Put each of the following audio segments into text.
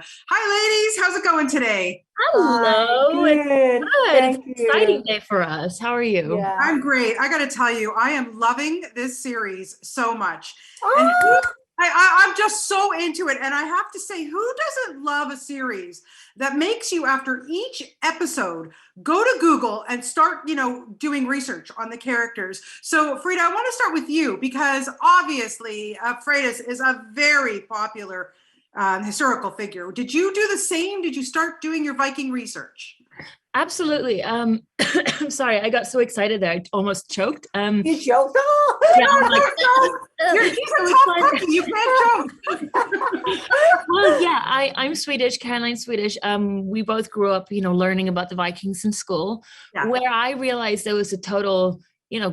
Hi, ladies. How's it going today? Hi, Hello, it's good. good. It's an Thank exciting you. day for us. How are you? Yeah. I'm great. I got to tell you, I am loving this series so much. And Ah, I'm just so into it. And I have to say, who doesn't love a series that makes you, after each episode, go to Google and start, doing research on the characters? So, Frida, I want to start with you because obviously, Frida is a very popular historical figure. Did you do the same? Did you start doing your Viking research? Absolutely. I'm sorry, I got so excited there. I almost choked. you joked. Yeah, I'm like, He's a so tough excited. cookie. You can't joke. Well, yeah, I'm Swedish, Caroline Swedish. We both grew up, learning about the Vikings in school, Yeah. where I realized there was a total,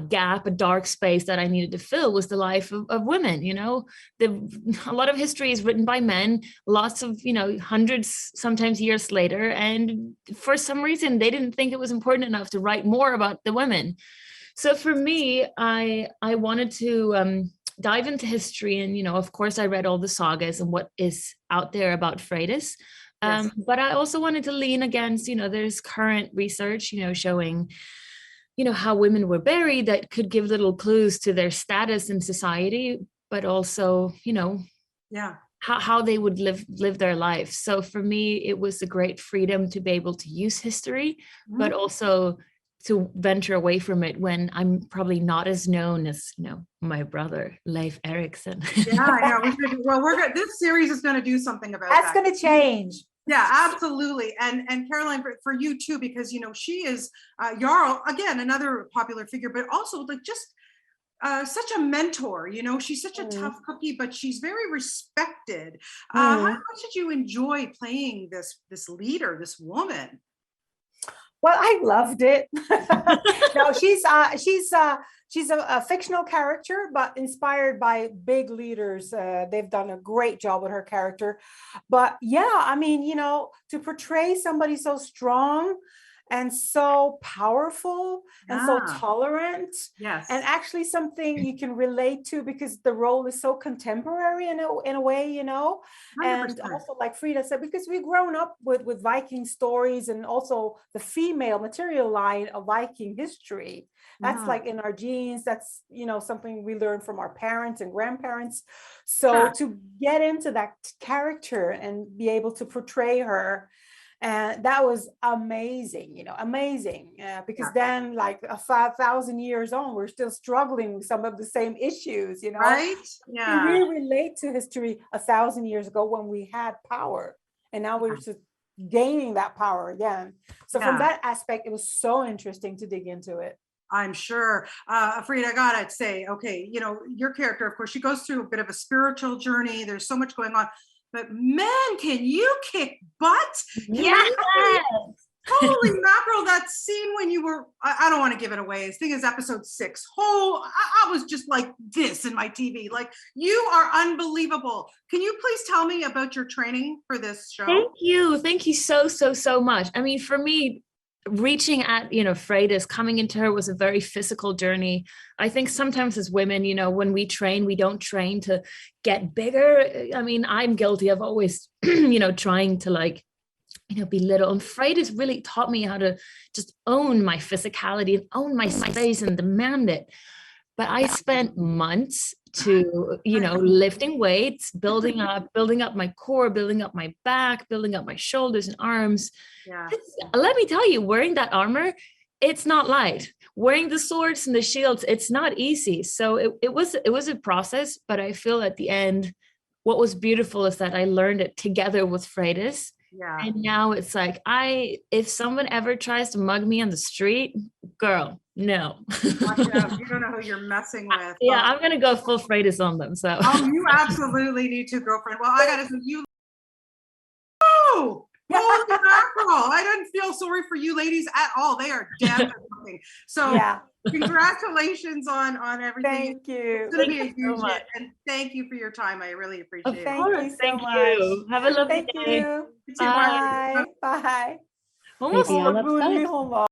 gap, a dark space that I needed to fill was the life of women. A lot of history is written by men, lots of, hundreds, sometimes years later, and for some reason they didn't think it was important enough to write more about the women. So for me, I wanted to dive into history, and of course, I read all the sagas and what is out there about Freydis. Yes. But I also wanted to lean against, there's current research, showing, how women were buried that could give little clues to their status in society, but also, Yeah. how they would live their life. So for me, it was a great freedom to be able to use history, but also to venture away from it when I'm probably not as known as, my brother, Leif Erikson. Yeah. Well, we're good. This series is going to do something about That's that. going to change. Yeah, absolutely. And Caroline, for you too, because she is Jarl, again, another popular figure, but also like just such a mentor. She's such a tough cookie, but she's very respected. How much did you enjoy playing this leader, this woman? Well, I loved it. No, she's a fictional character, but inspired by big leaders. They've done a great job with her character. But yeah, I mean, to portray somebody so strong and so powerful and so Ah, tolerant, yes. and actually something you can relate to because the role is so contemporary in a way, 100%. and also like Frida said, because we've grown up with Viking stories and also the female material line of Viking history. That's like in our genes. That's something we learned from our parents and grandparents. So Yeah. to get into that character and be able to portray her, and that was amazing, amazing, because Yeah. then like 5,000 years on, we're still struggling with some of the same issues. Right? We Yeah. really relate to history 1,000 years ago when we had power, and now we're just gaining that power again. So from Yeah. that aspect, it was so interesting to dig into it. I'm sure. Frida, I gotta say, okay, your character, of course, she goes through a bit of a spiritual journey. There's so much going on, but man, can you kick butt? Can Yes. you Holy mackerel, that scene when you were, I don't want to give it away. I think it's episode 6. I was just like this in my TV. Like, you are unbelievable. Can you please tell me about your training for this show? Thank you. Thank you so much. I mean, for me, reaching at, Freydis, coming into her was a very physical journey. I think sometimes as women, when we train, we don't train to get bigger. I mean, I'm guilty of always, trying to like, be little. And Freydis really taught me how to just own my physicality and own my space and demand it. But I spent months to, lifting weights, building up my core, building up my back, building up my shoulders and arms. Yeah. Let me tell you, wearing that armor, it's not light. Wearing the swords and the shields, it's not easy. So it was a process, but I feel at the end, what was beautiful is that I learned it together with Freydis. Yeah. And now it's like, if someone ever tries to mug me on the street, girl, no. Watch out. You don't know who you're messing with. Yeah, I'm gonna go full Freydis on them. So You absolutely need to, girlfriend. Well, I gotta say, oh, holy mackerel. I didn't feel sorry for you ladies at all. They are damn good looking. So Yeah. congratulations on everything. Thank you. It's gonna be a Thank you so huge much. hit, and thank you for your time. I really appreciate it. Thank you so Thank much. you. Have a lovely Thank day. you. Bye. Bye. Bye. Almost Åh, gullig hon var.